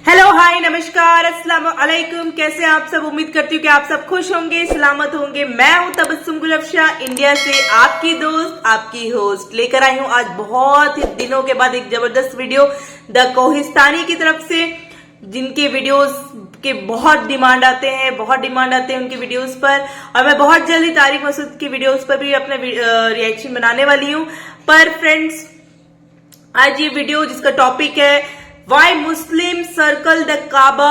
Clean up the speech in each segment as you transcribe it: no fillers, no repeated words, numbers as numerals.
Hello hi नमस्कार अस्सलाम वालेकुम। कैसे आप सब? उम्मीद करती हूँ कि आप सब खुश होंगे, सलामत होंगे। मैं हूँ तबस्सुम गुल अफशा, इंडिया से आपकी दोस्त, आपकी होस्ट लेकर आई हूँ आज बहुत ही दिनों के बाद एक जबरदस्त वीडियो द कोहिस्तानी की तरफ से, जिनके वीडियोस के बहुत डिमांड आते हैं उनके वीडियोस पर। और मैं बहुत जल्दी तारिक मसूद की वीडियोस पर भी अपना रिएक्शन बनाने वाली हूँ। पर फ्रेंड्स, आज ये वीडियो जिसका टॉपिक है वाई मुस्लिम सर्कल द काबा,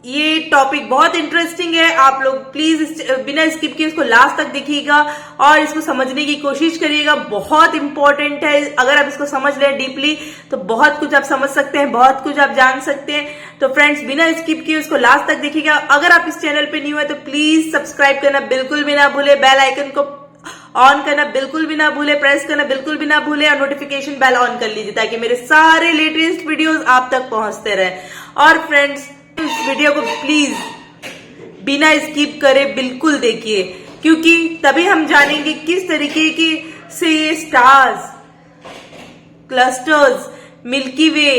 ये टॉपिक बहुत इंटरेस्टिंग है। आप लोग प्लीज बिना स्किप किए इसको लास्ट तक देखिएगा और इसको समझने की कोशिश करिएगा। बहुत इंपॉर्टेंट है। अगर आप इसको समझ लें डीपली तो बहुत कुछ आप समझ सकते हैं, बहुत कुछ आप जान सकते हैं। तो फ्रेंड्स, बिना स्किप किए इसको लास्ट तक देखिएगा। अगर आप इस चैनल पे न्यू है तो प्लीज सब्सक्राइब करना बिल्कुल भी ना भूले, बेल आइकन को ऑन करना बिल्कुल भी ना भूले, प्रेस करना बिल्कुल भी ना भूले और नोटिफिकेशन बेल ऑन कर लीजिए ताकि मेरे सारे लेटेस्ट वीडियोस आप तक पहुंचते रहे। और फ्रेंड्स, इस वीडियो को प्लीज बिना स्किप करे बिल्कुल देखिए, क्योंकि तभी हम जानेंगे किस तरीके की से ये स्टार्स, क्लस्टर्स, मिल्की वे,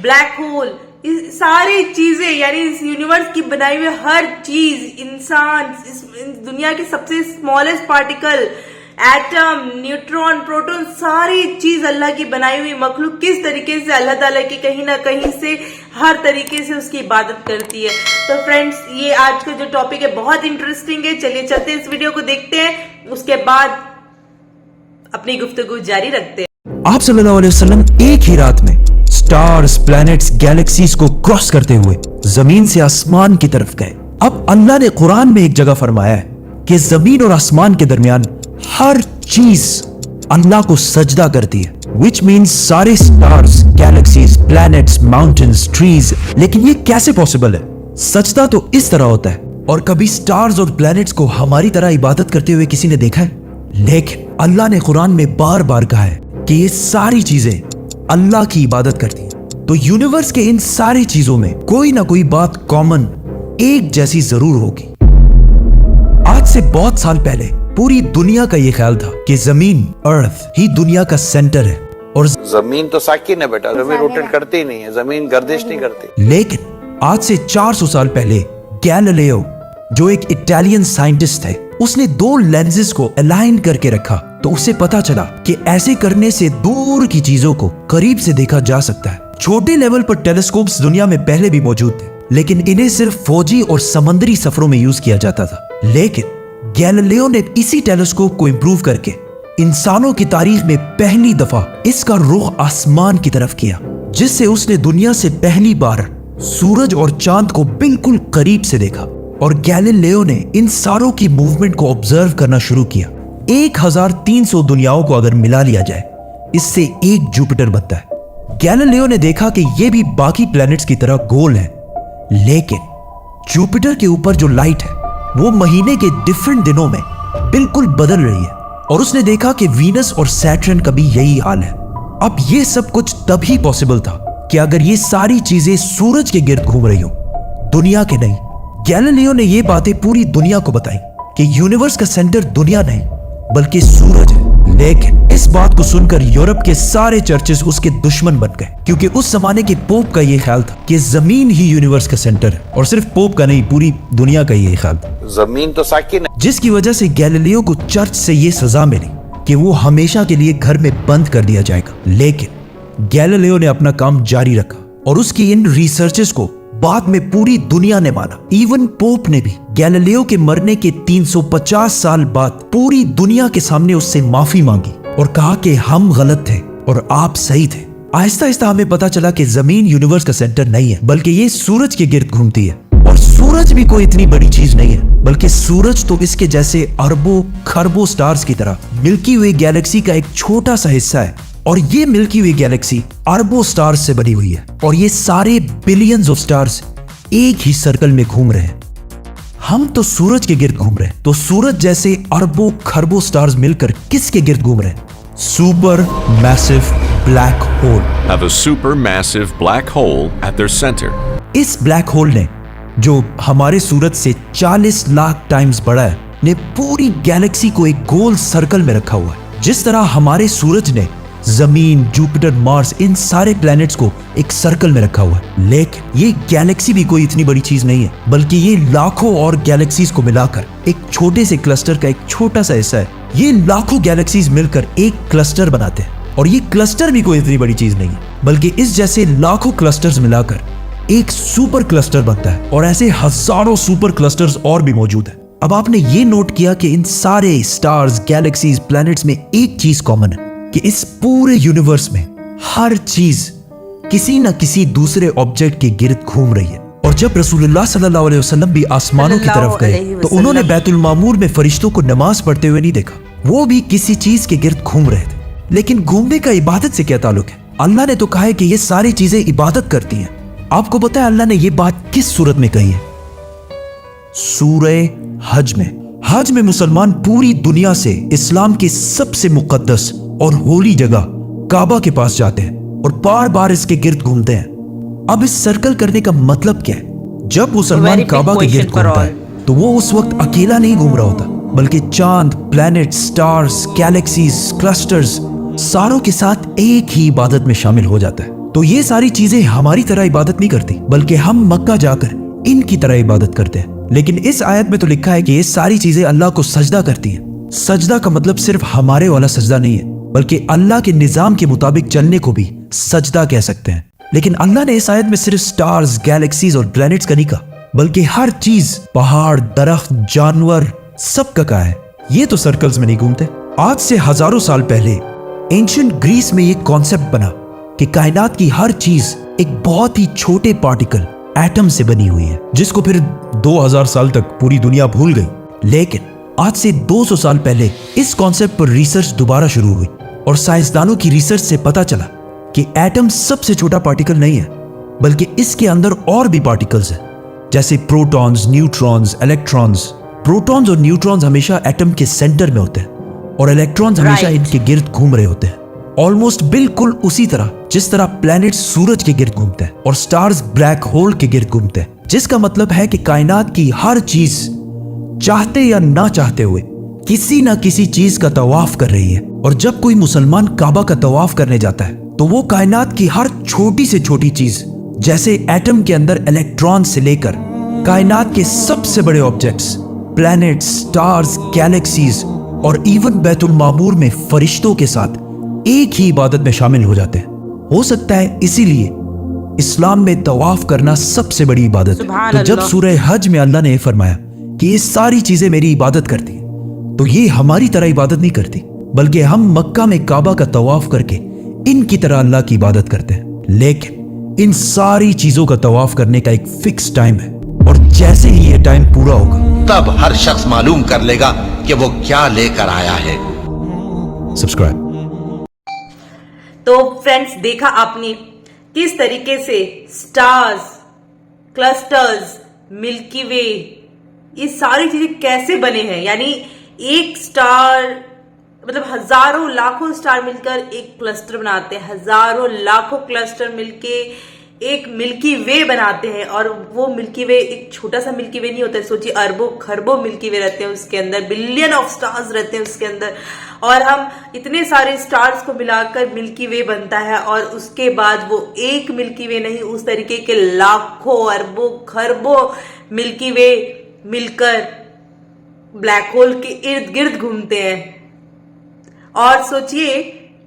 ब्लैक होल, इस सारी चीजें, यानी इस यूनिवर्स की बनाई हुई हर चीज, इंसान, इस दुनिया के सबसे smallest particle, atom, neutron, proton, सारी चीज अल्लाह की बनाई हुई मखलूक किस तरीके से अल्लाह ताला की कहीं ना कहीं से हर तरीके से उसकी इबादत करती है। तो फ्रेंड्स, ये आज का जो टॉपिक है बहुत इंटरेस्टिंग है। चलिए चलते इस वीडियो को देखते हैं, उसके बाद अपनी गुफ्तगू जारी रखते हैं। आप सल्लल्लाहु अलैहि वसल्लम एक ही रात में स्टार्स, प्लैनेट्स, गैलेक्सीज को क्रॉस करते हुए जमीन से आसमान की तरफ गए। अब अल्लाह ने कुरान में एक जगह फरमाया है कि जमीन और आसमान के दरमियान हर चीज अल्लाह को सजदा करती है, विच मीन्स सारे stars, galaxies, planets, mountains, trees. लेकिन ये कैसे पॉसिबल है? सजदा तो इस तरह होता है। और कभी स्टार्स और प्लैनेट्स को हमारी तरह इबादत करते हुए किसी ने देखा है? लेकिन अल्लाह ने कुरान में बार बार कहा है कि ये सारी चीजें अल्लाह की इबादत करती हैं। तो यूनिवर्स के इन सारी चीजों में कोई ना कोई बात कॉमन, एक जैसी जरूर होगी। आज से बहुत साल पहले पूरी दुनिया का ये ख्याल था कि जमीन, अर्थ ही दुनिया का सेंटर है। और जमीन तो साकिन है बेटा, जमीन रोटेट करती ही नहीं है, जमीन गर्दिश नहीं करती। लेकिन आज से 400 साल पहले गैलीलियो, जो एक इटालियन साइंटिस्ट थे, उसने दो लेंसेज को अलाइन करके रखा तो उसे पता चला कि ऐसे करने से दूर की चीजों को करीब से देखा जा सकता है। छोटे लेवल पर टेलीस्कोप्स दुनिया में पहले भी मौजूद थे, लेकिन इन्हें सिर्फ फौजी और समुद्री सफरों में यूज किया जाता था। लेकिन गैलीलियो ने इसी टेलीस्कोप को इंप्रूव करके इंसानों की तारीख में पहली दफा इसका रुख आसमान की तरफ किया, जिससे उसने दुनिया से पहली बार सूरज और चांद को बिल्कुल करीब से देखा। और गैलीलियो ने इन सारों की मूवमेंट को ऑब्जर्व करना शुरू किया। 1300 दुनियाओं को अगर मिला लिया जाए, इससे एक जुपिटर बनता है। गैलीलियो ने देखा कि ये भी बाकी प्लैनेट्स की तरह गोल है, लेकिन जुपिटर के ऊपर जो लाइट है वो महीने के डिफरेंट दिनों में बिल्कुल बदल रही है। और उसने देखा कि वीनस और सैटर्न का भी यही हाल है। अब ये सब कुछ तभी पॉसिबल था कि अगर ये सारी चीजें सूरज के गिर्द घूम रही हो, दुनिया के नहीं। गैलीलियो ने ये बातें पूरी दुनिया को बताई कि यूनिवर्स का सेंटर दुनिया नहीं बल्कि सूरज है। लेकिन इस बात को सुनकर यूरोप के सारे चर्चेस उसके दुश्मन बन गए, क्योंकि उस जमाने के पोप का ये ख्याल था कि जमीन ही यूनिवर्स का सेंटर है। और सिर्फ पोप का नहीं, पूरी दुनिया का ये ख्याल था। जमीन तो साकिन है। जिसकी वजह से गैलीलियो को चर्च से ये सजा मिली कि वो हमेशा के लिए घर में बंद कर दिया जाएगा। लेकिन गैलीलियो ने अपना काम जारी रखा और उसकी इन रिसर्चेस को बाद में पूरी दुनिया ने माना। इवन पोप ने भी गैलीलियो के मरने के 350 साल बाद पूरी दुनिया के सामने उससे माफी मांगी और कहा कि हम गलत थे और आप सही थे। आहिस्ता आहिस्ता हमें पता चला कि जमीन यूनिवर्स का सेंटर नहीं है, बल्कि ये सूरज के गिर्द घूमती है। और सूरज भी कोई इतनी बड़ी चीज नहीं है, बल्कि सूरज तो इसके जैसे अरबों खरबों स्टार्स की तरह मिल्की वे गैलेक्सी का एक छोटा सा हिस्सा है। और ये मिल्की वे गैलेक्सी अरबों स्टार्स से बनी हुई है और ये सारे बिलियंस ऑफ स्टार्स एक ही सर्कल में घूम रहे हैं। हम तो सूरज के गिर्द घूम रहे हैं, तो सूरज जैसे अरबों खरबों स्टार्स मिलकर किसके गिर्द घूम रहे हैं? Super massive black hole. Have a supermassive black hole at their center. इस ब्लैक होल ने, जो हमारे सूरज से 40 लाख टाइम्स बड़ा है, ने पूरी गैलेक्सी को एक गोल सर्कल में रखा हुआ है। जिस तरह हमारे सूरज ने जमीन, जुपिटर, मार्स, इन सारे प्लैनेट्स को एक सर्कल में रखा हुआ है। लेकिन ये गैलेक्सी भी कोई इतनी बड़ी चीज नहीं है, बल्कि ये लाखों और गैलेक्सीज को मिलाकर एक छोटे से क्लस्टर का एक छोटा सा हिस्सा है। ये लाखों गैलेक्सीज मिलकर एक क्लस्टर बनाते हैं, और ये क्लस्टर भी कोई इतनी बड़ी चीज नहीं है, बल्कि इस जैसे लाखों क्लस्टर्स मिलाकर एक सुपर क्लस्टर बनता है, और ऐसे हजारों सुपर क्लस्टर्स और भी मौजूद है। अब आपने ये नोट किया कि इन सारे स्टार्स, गैलेक्सीज, प्लैनेट्स में एक चीज कॉमन है कि इस पूरे यूनिवर्स में हर चीज किसी न किसी दूसरे ऑब्जेक्ट के गिर्द घूम रही है। और जब रसूलुल्लाह सल्लल्लाहु अलैहि वसल्लम भी आसमानों की तरफ गए तो उन्होंने बैतुल मामूर में फरिश्तों को नमाज पढ़ते हुए नहीं देखा, वो भी किसी चीज के गिर्द घूम रहे थे। लेकिन घूमने का इबादत से क्या ताल्लुक है? अल्लाह ने तो कहा है कि ये सारी चीजें इबादत करती हैं। आपको पता है अल्लाह ने ये बात किस सूरत में कही है? सूरह हज में। हज में मुसलमान पूरी दुनिया से इस्लाम की सबसे मुकद्दस और होली जगह काबा के पास जाते हैं और बार बार इसके गिर्द घूमते हैं। अब इस सर्कल करने का मतलब क्या है? जब मुसलमान काबा के गिर्द घूमता है तो वो उस वक्त अकेला नहीं घूम रहा होता, बल्कि चांद, प्लैनेट, स्टार्स, गैलेक्सीज, क्लस्टर्स सारों के साथ एक ही इबादत में शामिल हो जाता है। तो ये सारी चीजें हमारी तरह इबादत नहीं करती, बल्कि हम मक्का जाकर इनकी तरह इबादत करते हैं। लेकिन इस आयत में तो लिखा है कि ये सारी चीजें अल्लाह को सजदा करती हैं। सजदा का मतलब सिर्फ हमारे वाला सजदा नहीं है, बल्कि अल्लाह के निजाम के मुताबिक चलने को भी सजदा कह सकते हैं। लेकिन अल्लाह ने इस आयत में सिर्फ स्टार्स, गैलेक्सीज और प्लैनेट्स का नहीं कहा, बल्कि हर चीज, पहाड़, दरख्त, जानवर, सबका कहा है। ये तो सर्कल्स में नहीं घूमते। आज से हजारों साल पहले एंशिएंट ग्रीस में ये कॉन्सेप्ट बना कि कायनात की हर चीज एक बहुत ही छोटे पार्टिकल, एटम से बनी हुई है, जिसको फिर 2000 साल तक पूरी दुनिया भूल गई। लेकिन आज से 200 साल पहले इस कॉन्सेप्ट पर रिसर्च दोबारा शुरू हुई, और साइंसदानों की रिसर्च से पता चला कि एटम सबसे छोटा पार्टिकल नहीं है, बल्कि इसके अंदर और भी पार्टिकल्स हैं, जैसे प्रोटॉन्स, न्यूट्रॉन्स, इलेक्ट्रॉन्स। प्रोटॉन्स और न्यूट्रॉन्स हमेशा एटम के सेंटर में होते हैं, और इलेक्ट्रॉन्स हमेशा इनके गिर्द घूम रहे होते हैं। ऑलमोस्ट बिल्कुल उसी तरह जिस तरह प्लैनेट सूरज के गिर्द घूमते हैं और स्टार्स ब्लैक होल के गिर्द घूमते हैं, जिसका मतलब है कि कायनात की हर चीज चाहते या ना चाहते हुए किसी ना किसी चीज का तवाफ कर रही है। और जब कोई मुसलमान काबा का तवाफ करने जाता है तो वो कायनात की हर छोटी से छोटी चीज, जैसे एटम के अंदर इलेक्ट्रॉन से लेकर कायनात के सबसे बड़े ऑब्जेक्ट्स, प्लैनेट, स्टार्स, गैलेक्सीज और इवन बैतुल मामूर में फरिश्तों के साथ एक ही इबादत में शामिल हो जाते हैं। हो सकता है इसीलिए इस्लाम में तवाफ करना सबसे बड़ी इबादत है। तो जब सूरह हज में अल्लाह ने फरमाया कि ये सारी चीजें मेरी इबादत करती हैं, तो ये हमारी तरह इबादत नहीं करती, बल्कि हम मक्का में काबा का तवाफ करके इनकी तरह अल्लाह की इबादत करते हैं। लेकिन इन सारी चीजों का तवाफ करने का एक फिक्स टाइम है, और जैसे ही ये टाइम पूरा होगा तब हर शख्स मालूम कर लेगा कि वो क्या लेकर आया है। सब्सक्राइब। तो फ्रेंड्स, देखा आपने किस तरीके से स्टार्स, क्लस्टर्स, मिल्की वे, ये सारी चीजें कैसे बने हैं। यानी एक स्टार, मतलब हजारों लाखों स्टार मिलकर एक क्लस्टर बनाते हैं, हजारों लाखों क्लस्टर मिलके एक मिल्की वे बनाते हैं। और वो मिल्की वे एक छोटा सा मिल्की वे नहीं होता है, सोचिए अरबों खरबों मिल्की वे रहते हैं उसके अंदर, बिलियन ऑफ स्टार्स रहते हैं उसके अंदर, और हम इतने सारे स्टार्स को मिलाकर मिल्की वे बनता है। और उसके बाद वो एक मिल्की वे नहीं, उस तरीके के लाखों अरबों खरबों मिल्की वे मिलकर ब्लैक होल के इर्द गिर्द घूमते हैं। और सोचिए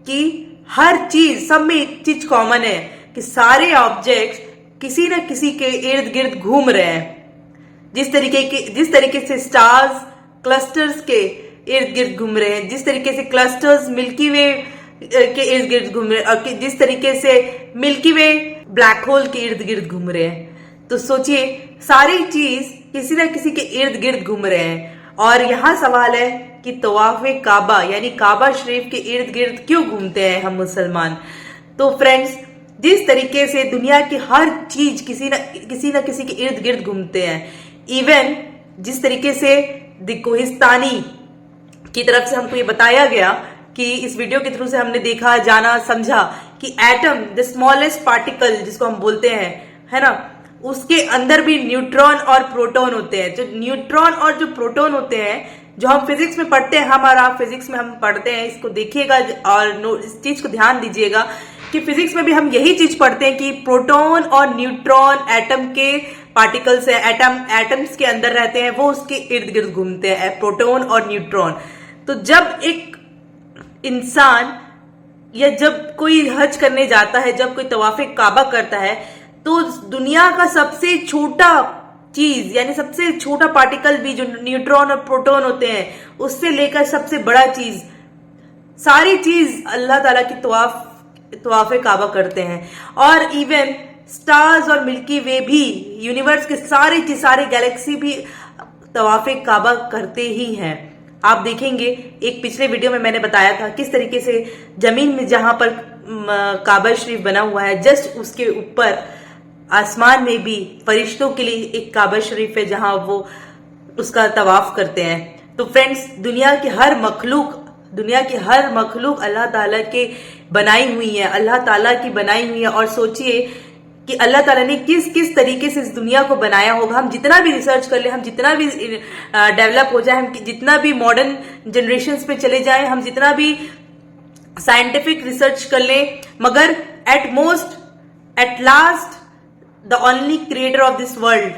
कि हर चीज, सब में एक चीज कॉमन है कि सारे ऑब्जेक्ट्स किसी न किसी के इर्द गिर्द घूम रहे हैं। जिस तरीके से स्टार्स क्लस्टर्स के इर्द गिर्द घूम रहे हैं, जिस तरीके से क्लस्टर्स मिल्की वे के इर्द गिर्द घूम रहे हैं, और जिस तरीके से मिल्की वे ब्लैक होल के इर्द गिर्द घूम रहे हैं। तो सोचिए सारी चीज किसी न किसी के इर्द गिर्द घूम रहे हैं। और यहाँ सवाल है कि तवाफ़े काबा यानी काबा शरीफ के इर्द गिर्द क्यों घूमते हैं हम मुसलमान। तो फ्रेंड्स, जिस तरीके से दुनिया की हर चीज किसी न किसी के इर्द गिर्द घूमते हैं, इवन जिस तरीके से कोहिस्तानी की तरफ से हमको ये बताया गया कि इस वीडियो के थ्रू से हमने देखा, जाना, समझा कि एटम, द स्मॉलेस्ट पार्टिकल जिसको हम बोलते हैं, है ना, उसके अंदर भी न्यूट्रॉन और प्रोटॉन होते हैं। जो न्यूट्रॉन और जो प्रोटॉन होते हैं जो हम फिजिक्स में पढ़ते हैं, हम और आप फिजिक्स में हम पढ़ते हैं, इसको देखिएगा और इस चीज को ध्यान दीजिएगा कि फिजिक्स में भी हम यही चीज पढ़ते हैं कि प्रोटॉन और न्यूट्रॉन एटम के पार्टिकल्स है, एटम्स के अंदर रहते हैं, वो उसके इर्द गिर्द घूमते हैं, प्रोटॉन और न्यूट्रॉन। तो जब एक इंसान या जब कोई हज करने जाता है, जब कोई तवाफ़े काबा करता है, तो दुनिया का सबसे छोटा चीज यानी सबसे छोटा पार्टिकल भी जो न्यूट्रॉन और प्रोटॉन होते हैं, उससे लेकर सबसे बड़ा चीज, सारी चीज अल्लाह ताला की तवाफ़े काबा करते हैं। और इवन स्टार्स और मिल्की वे भी, यूनिवर्स के सारे गैलेक्सी भी तवाफ़े काबा करते ही हैं। आप देखेंगे एक पिछले वीडियो में मैंने बताया था किस तरीके से जमीन में जहां पर काबा शरीफ बना हुआ है, जस्ट उसके ऊपर आसमान में भी फरिश्तों के लिए एक काबा शरीफ है जहां वो उसका तवाफ करते हैं। तो फ्रेंड्स, दुनिया की हर मखलूक अल्लाह ताला के बनाई हुई है, अल्लाह ताला की बनाई हुई है। और सोचिए कि अल्लाह ताला ने किस तरीके से इस दुनिया को बनाया होगा। हम जितना भी रिसर्च कर ले, हम जितना भी डेवलप हो जाए, हम जितना भी मॉडर्न जनरेशन्स पे चले जाएं, हम जितना भी साइंटिफिक रिसर्च कर ले, मगर at last the only creator of this world,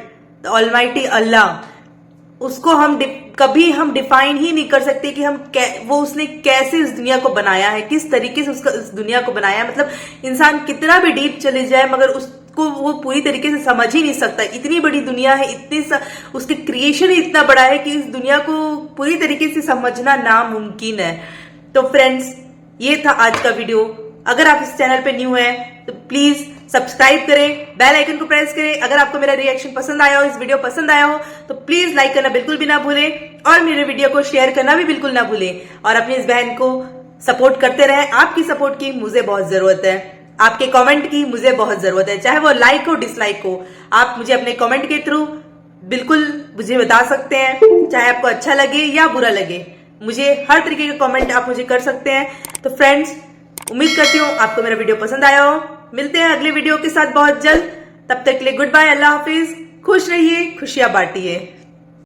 the almighty Allah, उसको हम कभी हम डिफाइन ही नहीं कर सकते कि वो उसने कैसे इस दुनिया को बनाया है, किस तरीके से उसका इस दुनिया को बनाया है। मतलब इंसान कितना भी डीप चले जाए, मगर उसको वो पूरी तरीके से समझ ही नहीं सकता। इतनी बड़ी दुनिया है, उसके क्रिएशन ही इतना बड़ा है कि इस दुनिया को पूरी तरीके से समझना नामुमकिन है। तो फ्रेंड्स, ये था आज का वीडियो। अगर आप इस चैनल पे न्यू हैं तो प्लीज सब्सक्राइब करें, बेल आइकन को प्रेस करें। अगर आपको मेरा रिएक्शन पसंद आया हो, इस वीडियो पसंद आया हो, तो प्लीज लाइक करना बिल्कुल भी ना भूलें और मेरे वीडियो को शेयर करना भी बिल्कुल ना भूलें। और अपनी इस बहन को सपोर्ट करते रहें। आपकी सपोर्ट की मुझे बहुत जरूरत है, आपके कमेंट की मुझे बहुत जरूरत है, चाहे वो लाइक हो डिसलाइक हो। आप मुझे अपने कमेंट के थ्रू बिल्कुल मुझे बता सकते हैं, चाहे आपको अच्छा लगे या बुरा लगे। मुझे हर तरीके का कमेंट आप मुझे कर सकते हैं। तो फ्रेंड्स, उम्मीद करती हूँ आपको मेरा वीडियो पसंद आया हो। मिलते हैं अगले वीडियो के साथ बहुत जल्द। तब तक के लिए गुड बाय, अल्लाह हाफिज, खुश रहिए, खुशियां बांटिए।